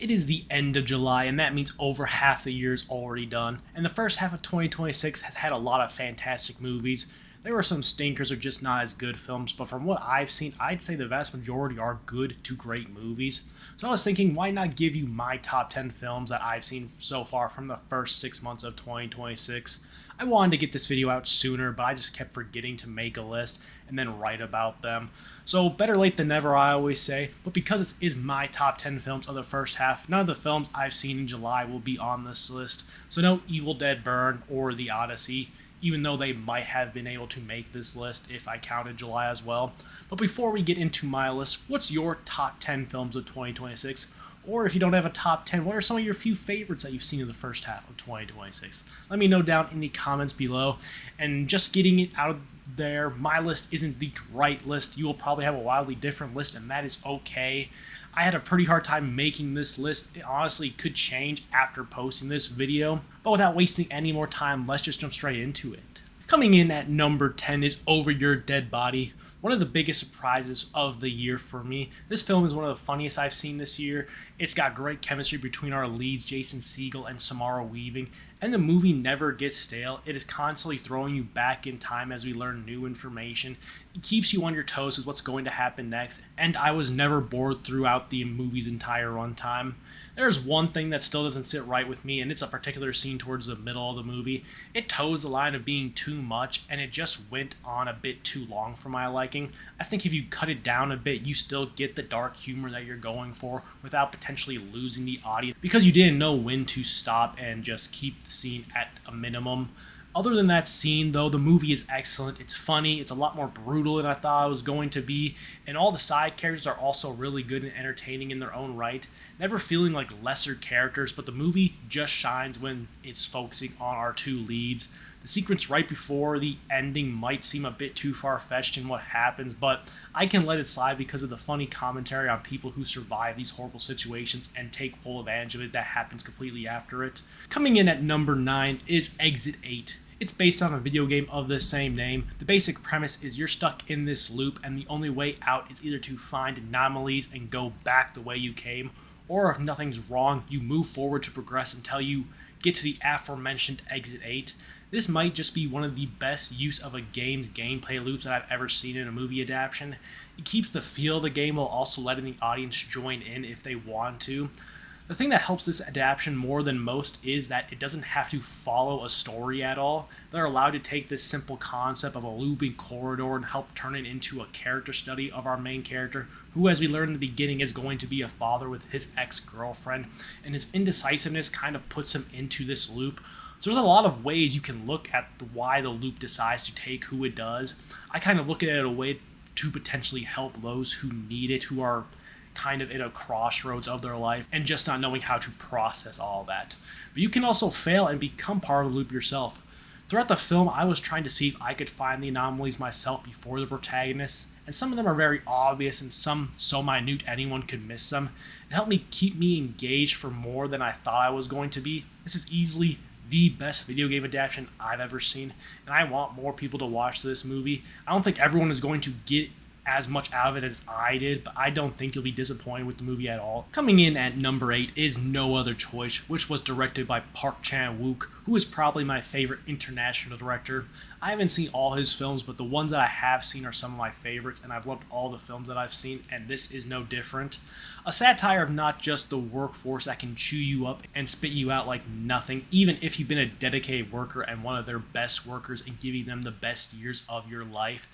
It is the end of July, and that means over half the year is already done. And the first half of 2026 has had a lot of fantastic movies. There were some stinkers or just not as good films, but from what I've seen, I'd say the vast majority are good to great movies. So I was thinking, why not give you my top 10 films that I've seen so far from the first 6 months of 2026? I wanted to get this video out sooner, but I just kept forgetting to make a list and then write about them. So better late than never, I always say, but because it is my top 10 films of the first half, none of the films I've seen in July will be on this list. So no Evil Dead Burn or The Odyssey, even though they might have been able to make this list if I counted July as well. But before we get into my list, what's your top 10 films of 2026? Or if you don't have a top 10, what are some of your few favorites that you've seen in the first half of 2026? Let me know down in the comments below. And just getting it out of there, my list isn't the right list. You will probably have a wildly different list, and that is okay. I had a pretty hard time making this list. It honestly could change after posting this video. But without wasting any more time, let's just jump straight into it. Coming in at number 10 is Over Your Dead Body. One of the biggest surprises of the year for me. This film is one of the funniest I've seen this year. It's got great chemistry between our leads, Jason Segel and Samara Weaving, and the movie never gets stale. It is constantly throwing you back in time as we learn new information. It keeps you on your toes with what's going to happen next, and I was never bored throughout the movie's entire runtime. There's one thing that still doesn't sit right with me, and it's a particular scene towards the middle of the movie. It toes the line of being too much, and it just went on a bit too long for my liking. I think if you cut it down a bit, you still get the dark humor that you're going for without potentially losing the audience, because you didn't know when to stop and just keep the scene at a minimum. Other than that scene, though, the movie is excellent. It's funny. It's a lot more brutal than I thought it was going to be. And all the side characters are also really good and entertaining in their own right. Never feeling like lesser characters, but the movie just shines when it's focusing on our two leads. The sequence right before the ending might seem a bit too far-fetched in what happens, but I can let it slide because of the funny commentary on people who survive these horrible situations and take full advantage of it that happens completely after it. Coming in at number 9 is Exit 8. It's based on a video game of the same name. The basic premise is you're stuck in this loop, and the only way out is either to find anomalies and go back the way you came, or if nothing's wrong, you move forward to progress until you get to the aforementioned Exit 8. This might just be one of the best use of a game's gameplay loops that I've ever seen in a movie adaptation. It keeps the feel of the game while also letting the audience join in if they want to. The thing that helps this adaptation more than most is that it doesn't have to follow a story at all. They're allowed to take this simple concept of a looping corridor and help turn it into a character study of our main character, who, as we learn in the beginning, is going to be a father with his ex-girlfriend, and his indecisiveness kind of puts him into this loop. So there's a lot of ways you can look at why the loop decides to take who it does. I kind of look at it as a way to potentially help those who need it, who are kind of at a crossroads of their life and just not knowing how to process all that. But you can also fail and become part of the loop yourself. Throughout the film, I was trying to see if I could find the anomalies myself before the protagonists, and some of them are very obvious and some so minute anyone could miss them. It helped me keep me engaged for more than I thought I was going to be. This is easily the best video game adaptation I've ever seen, and I want more people to watch this movie. I don't think everyone is going to get as much out of it as I did, but I don't think you'll be disappointed with the movie at all. Coming in at number 8 is No Other Choice, which was directed by Park Chan-wook, who is probably my favorite international director. I haven't seen all his films, but the ones that I have seen are some of my favorites, and I've loved all the films that I've seen, and this is no different. A satire of not just the workforce that can chew you up and spit you out like nothing, even if you've been a dedicated worker and one of their best workers and giving them the best years of your life,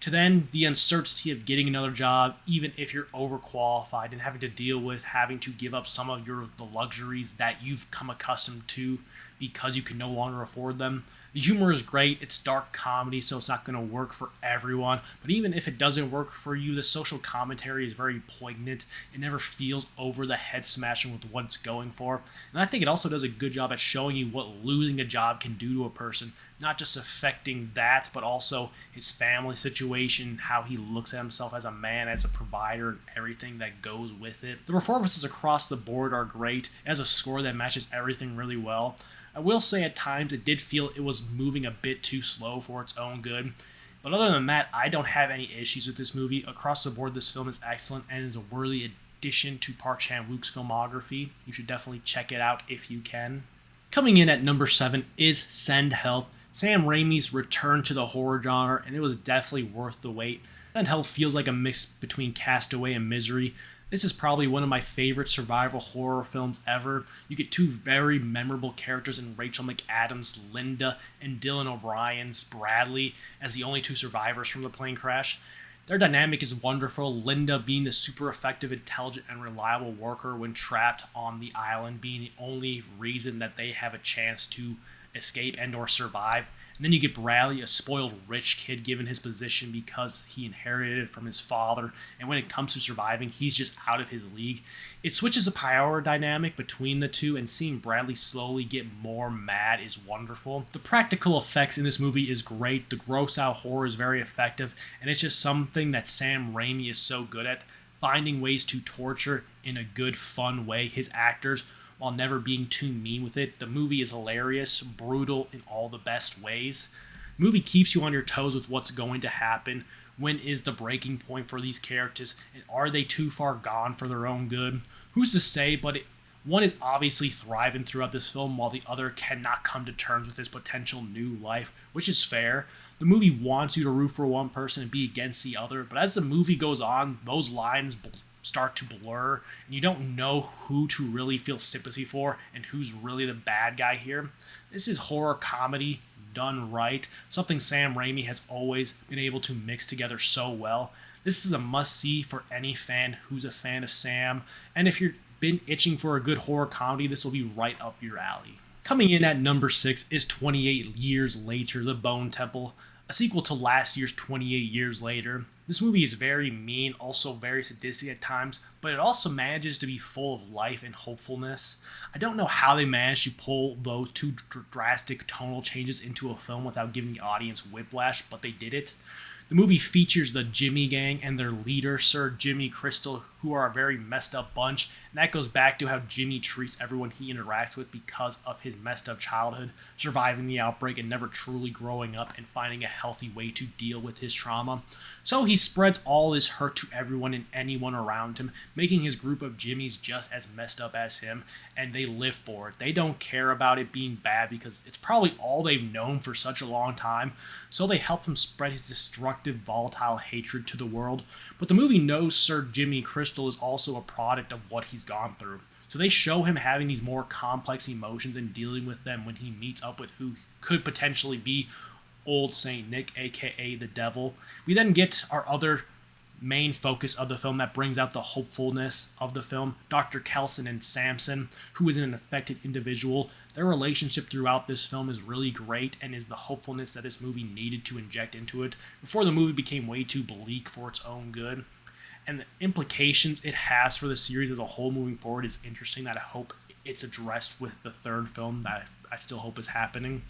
to then the uncertainty of getting another job, even if you're overqualified, and having to deal with having to give up some of the luxuries that you've come accustomed to because you can no longer afford them. The humor is great. It's dark comedy, so it's not going to work for everyone. But even if it doesn't work for you, the social commentary is very poignant. It never feels over the head smashing with what it's going for. And I think it also does a good job at showing you what losing a job can do to a person. Not just affecting that, but also his family situation, how he looks at himself as a man, as a provider, and everything that goes with it. The performances across the board are great. It has a score that matches everything really well. I will say at times it did feel it was moving a bit too slow for its own good. But other than that, I don't have any issues with this movie. Across the board, this film is excellent and is a worthy addition to Park Chan-wook's filmography. You should definitely check it out if you can. Coming in at number 7 is Send Help, Sam Raimi's return to the horror genre, and it was definitely worth the wait. Send Help feels like a mix between Castaway and Misery. This is probably one of my favorite survival horror films ever. You get two very memorable characters in Rachel McAdams' Linda and Dylan O'Brien's Bradley as the only two survivors from the plane crash. Their dynamic is wonderful, Linda being the super effective, intelligent, and reliable worker when trapped on the island, being the only reason that they have a chance to escape and or survive. And then you get Bradley, a spoiled rich kid given his position because he inherited it from his father, and when it comes to surviving, he's just out of his league. It switches the power dynamic between the two, and seeing Bradley slowly get more mad is wonderful. The practical effects in this movie is great, the gross out horror is very effective, and it's just something that Sam Raimi is so good at, finding ways to torture in a good, fun way his actors, while never being too mean with it. The movie is hilarious, brutal in all the best ways. The movie keeps you on your toes with what's going to happen. When is the breaking point for these characters? And are they too far gone for their own good? Who's to say, but one is obviously thriving throughout this film while the other cannot come to terms with his potential new life, which is fair. The movie wants you to root for one person and be against the other, but as the movie goes on, those lines start to blur, and you don't know who to really feel sympathy for and who's really the bad guy here. This is horror comedy done right, something Sam Raimi has always been able to mix together so well. This is a must-see for any fan who's a fan of Sam, and if you've been itching for a good horror comedy, this will be right up your alley. Coming in at number 6 is 28 Years Later, The Bone Temple, a sequel to last year's 28 Years Later. This movie is very mean, also very sadistic at times, but it also manages to be full of life and hopefulness. I don't know how they managed to pull those two drastic tonal changes into a film without giving the audience whiplash, but they did it. The movie features the Jimmy Gang and their leader, Sir Jimmy Crystal, who are a very messed up bunch, and that goes back to how Jimmy treats everyone he interacts with because of his messed up childhood, surviving the outbreak and never truly growing up and finding a healthy way to deal with his trauma. So he spreads all his hurt to everyone and anyone around him, making his group of Jimmys just as messed up as him, and they live for it. They don't care about it being bad because it's probably all they've known for such a long time, so they help him spread his destructive, volatile hatred to the world. But the movie knows Sir Jimmy Crystal is also a product of what he's gone through. So they show him having these more complex emotions and dealing with them when he meets up with who could potentially be Old Saint Nick, aka the Devil. We then get our other main focus of the film that brings out the hopefulness of the film, Dr. Kelson and Samson, who is an affected individual. Their relationship throughout this film is really great and is the hopefulness that this movie needed to inject into it before the movie became way too bleak for its own good. And the implications it has for the series as a whole moving forward is interesting, that I hope it's addressed with the third film that I still hope is happening.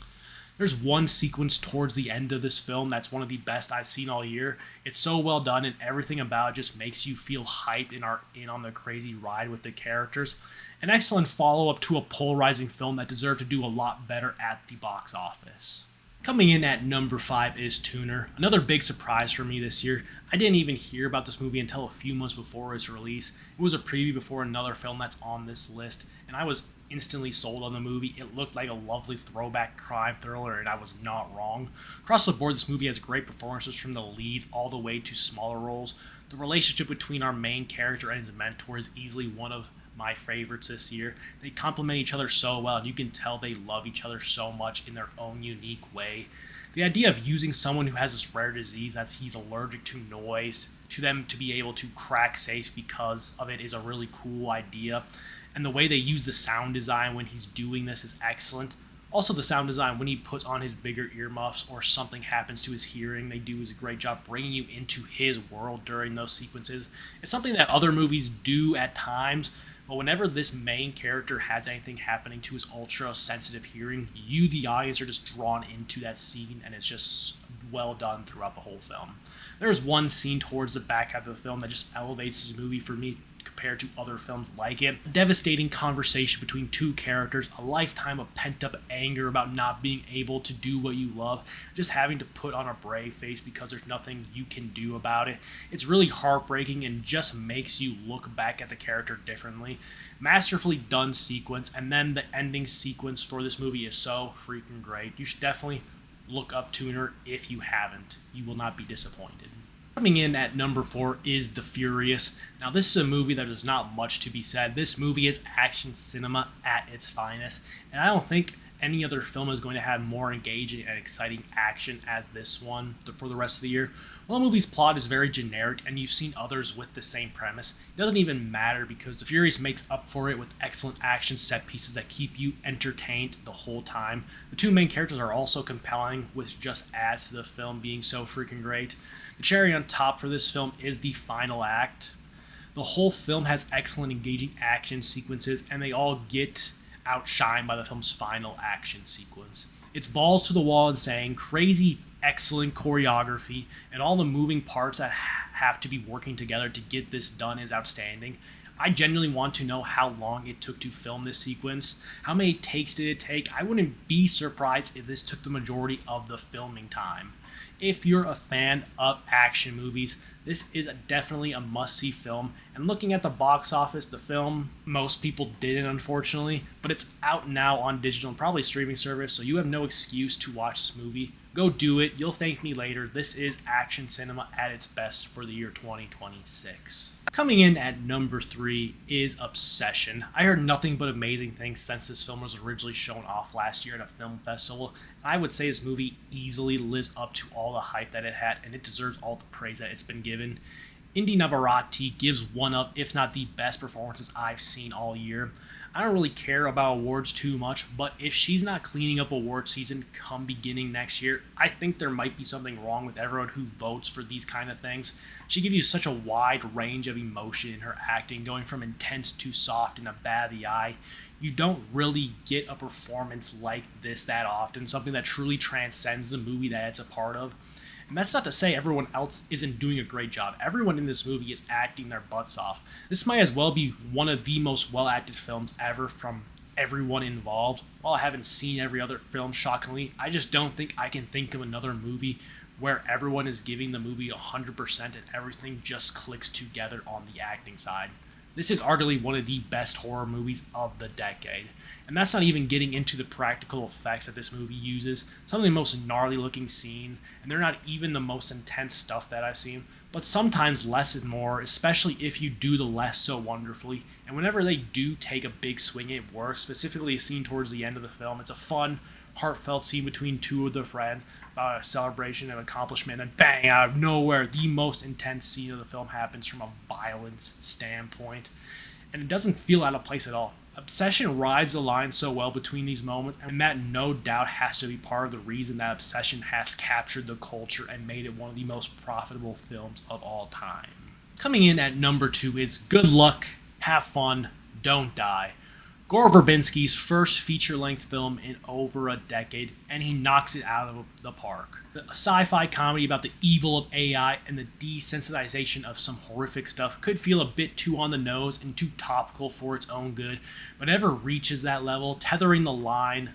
There's one sequence towards the end of this film that's one of the best I've seen all year. It's so well done, and everything about it just makes you feel hyped and are in on the crazy ride with the characters. An excellent follow-up to a polarizing film that deserved to do a lot better at the box office. Coming in at number 5 is Tuner, another big surprise for me this year. I didn't even hear about this movie until a few months before its release. It was a preview before another film that's on this list, and I was instantly sold on the movie. It looked like a lovely throwback crime thriller, and I was not wrong. Across the board, this movie has great performances from the leads all the way to smaller roles. The relationship between our main character and his mentor is easily one of my favorites this year. They complement each other so well, and you can tell they love each other so much in their own unique way. The idea of using someone who has this rare disease, as he's allergic to noise, to them to be able to crack safes because of it is a really cool idea. And the way they use the sound design when he's doing this is excellent. Also, the sound design when he puts on his bigger earmuffs or something happens to his hearing, they do a great job bringing you into his world during those sequences. It's something that other movies do at times, but whenever this main character has anything happening to his ultra-sensitive hearing, you, the audience, are just drawn into that scene, and it's just well done throughout the whole film. There's one scene towards the back half of the film that just elevates this movie for me compared to other films like it. A devastating conversation between two characters, a lifetime of pent-up anger about not being able to do what you love, just having to put on a brave face because there's nothing you can do about it. It's really heartbreaking and just makes you look back at the character differently. Masterfully done sequence, and then the ending sequence for this movie is so freaking great. You should definitely look up Tuner if you haven't. You will not be disappointed. Coming in at number 4 is The Furious. Now, this is a movie that there's not much to be said. This movie is action cinema at its finest, and I don't think any other film is going to have more engaging and exciting action as this one for the rest of the year. While the movie's plot is very generic, and you've seen others with the same premise, it doesn't even matter because The Furious makes up for it with excellent action set pieces that keep you entertained the whole time. The two main characters are also compelling, which just adds to the film being so freaking great. The cherry on top for this film is the final act. The whole film has excellent engaging action sequences, and they all get outshined by the film's final action sequence. It's balls to the wall insane, crazy, excellent choreography, and all the moving parts that have to be working together to get this done is outstanding. I genuinely want to know how long it took to film this sequence. How many takes did it take? I wouldn't be surprised if this took the majority of the filming time. If you're a fan of action movies, this is definitely a must-see film. And looking at the box office, the film, most people didn't, unfortunately, but it's out now on digital and probably streaming service, so you have no excuse to watch this movie. Go do it. You'll thank me later. This is action cinema at its best for the year 2026. Coming in at number 3 is Obsession. I heard nothing but amazing things since this film was originally shown off last year at a film festival. I would say this movie easily lives up to all the hype that it had, and it deserves all the praise that it's been given. Indy Navarrete gives one of, if not the best performances I've seen all year. I don't really care about awards too much, but if she's not cleaning up award season come beginning next year, I think there might be something wrong with everyone who votes for these kind of things. She gives you such a wide range of emotion in her acting, going from intense to soft in a bad of the eye. You don't really get a performance like this that often, something that truly transcends the movie that it's a part of. And that's not to say everyone else isn't doing a great job. Everyone in this movie is acting their butts off. This might as well be one of the most well-acted films ever from everyone involved. While I haven't seen every other film, shockingly, I just don't think I can think of another movie where everyone is giving the movie 100% and everything just clicks together on the acting side. This is arguably one of the best horror movies of the decade. And that's not even getting into the practical effects that this movie uses. Some of the most gnarly looking scenes, and they're not even the most intense stuff that I've seen. But sometimes less is more, especially if you do the less so wonderfully. And whenever they do take a big swing, it works. Specifically a scene towards the end of the film. It's a fun, heartfelt scene between two of their friends about a celebration of accomplishment, and bang, out of nowhere, the most intense scene of the film happens from a violence standpoint. And it doesn't feel out of place at all. Obsession rides the line so well between these moments, and that no doubt has to be part of the reason that Obsession has captured the culture and made it one of the most profitable films of all time. Coming in at number 2 is Good Luck, Have Fun, Don't Die. Gore Verbinski's first feature-length film in over a decade, and he knocks it out of the park. A sci-fi comedy about the evil of AI and the desensitization of some horrific stuff could feel a bit too on the nose and too topical for its own good, but never reaches that level, tethering the line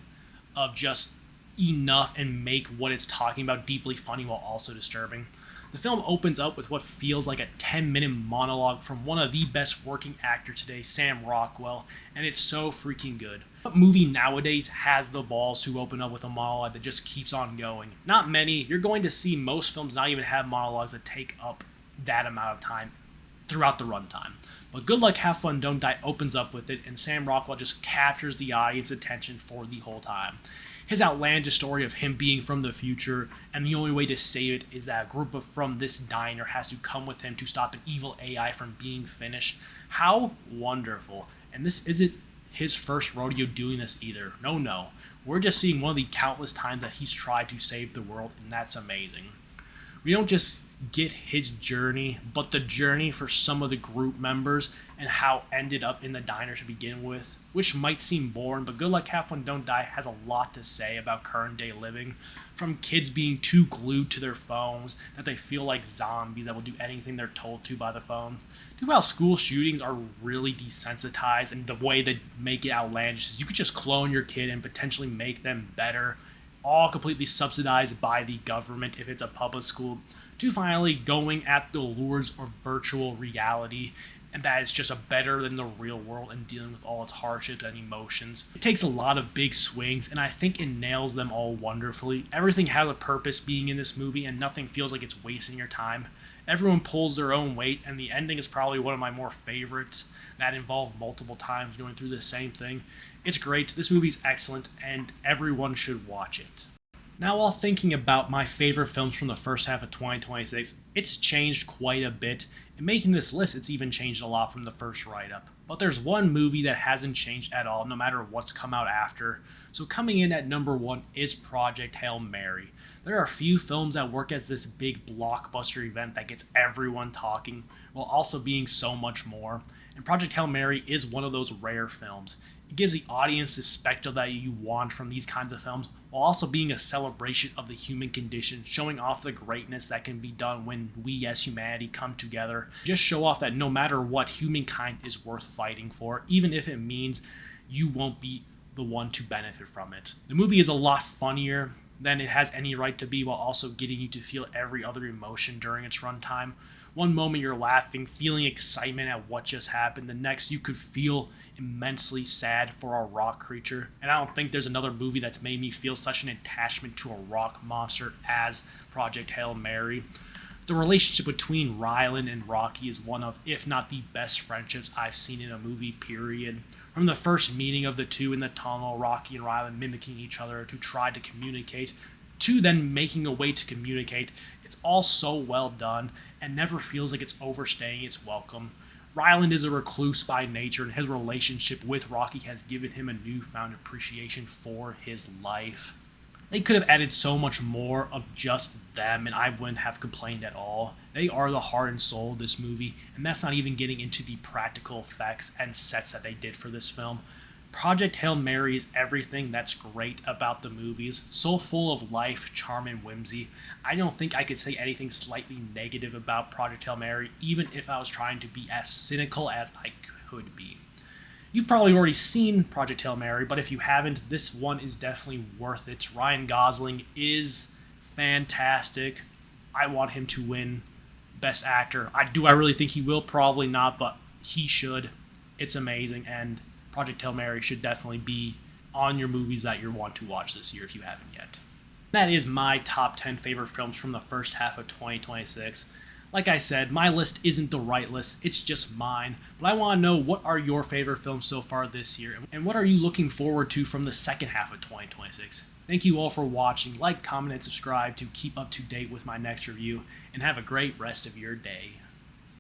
of just enough and make what it's talking about deeply funny while also disturbing. The film opens up with what feels like a 10-minute monologue from one of the best working actors today, Sam Rockwell, and it's so freaking good. What movie nowadays has the balls to open up with a monologue that just keeps on going? Not many. You're going to see most films not even have monologues that take up that amount of time throughout the runtime. But Good Luck, Have Fun, Don't Die opens up with it, and Sam Rockwell just captures the audience attention for the whole time. His outlandish story of him being from the future, and the only way to save it is that a group from this diner has to come with him to stop an evil AI from being finished. How wonderful. And this isn't his first rodeo doing this either. No. We're just seeing one of the countless times that he's tried to save the world, and that's amazing. We don't just get his journey, but the journey for some of the group members and how ended up in the diner to begin with, which might seem boring, but Good Luck Have Fun Don't Die has a lot to say about current day living, from kids being too glued to their phones that they feel like zombies that will do anything they're told to by the phone, to how school shootings are really desensitized, and the way they make it outlandish is you could just clone your kid and potentially make them better, all completely subsidized by the government if it's a public school, to finally going at the lures of virtual reality, and that is just a better than the real world and dealing with all its hardships and emotions. It takes a lot of big swings, and I think it nails them all wonderfully. Everything has a purpose being in this movie, and nothing feels like it's wasting your time. Everyone pulls their own weight, and the ending is probably one of my more favorites that involve multiple times going through the same thing. It's great. This movie's excellent, and everyone should watch it. Now, while thinking about my favorite films from the first half of 2026, it's changed quite a bit. In making this list, it's even changed a lot from the first write-up. But there's one movie that hasn't changed at all, no matter what's come out after. So coming in at number 1 is Project Hail Mary. There are a few films that work as this big blockbuster event that gets everyone talking, while also being so much more. And Project Hail Mary is one of those rare films. It gives the audience the spectacle that you want from these kinds of films, while also being a celebration of the human condition, showing off the greatness that can be done when we as humanity come together. Just show off that no matter what, humankind is worth fighting for, even if it means you won't be the one to benefit from it. The movie is a lot funnier than it has any right to be, while also getting you to feel every other emotion during its runtime. One moment you're laughing, feeling excitement at what just happened. The next you could feel immensely sad for a rock creature. And I don't think there's another movie that's made me feel such an attachment to a rock monster as Project Hail Mary. The relationship between Rylan and Rocky is one of, if not the best friendships I've seen in a movie, period. From the first meeting of the two in the tunnel, Rocky and Rylan mimicking each other to try to communicate, to then making a way to communicate, it's all so well done and never feels like it's overstaying its welcome. Ryland is a recluse by nature, and his relationship with Rocky has given him a newfound appreciation for his life. They could have added so much more of just them, and I wouldn't have complained at all. They are the heart and soul of this movie, and that's not even getting into the practical effects and sets that they did for this film. Project Hail Mary is everything that's great about the movies, so full of life, charm, and whimsy. I don't think I could say anything slightly negative about Project Hail Mary, even if I was trying to be as cynical as I could be. You've probably already seen Project Hail Mary, but if you haven't, this one is definitely worth it. Ryan Gosling is fantastic. I want him to win Best Actor. I really think he will? Probably not, but he should. It's amazing, and Project Hail Mary should definitely be on your movies that you want to watch this year if you haven't yet. That is my top 10 favorite films from the first half of 2026. Like I said, my list isn't the right list, it's just mine. But I want to know, what are your favorite films so far this year? And what are you looking forward to from the second half of 2026? Thank you all for watching. Like, comment, and subscribe to keep up to date with my next review. And have a great rest of your day.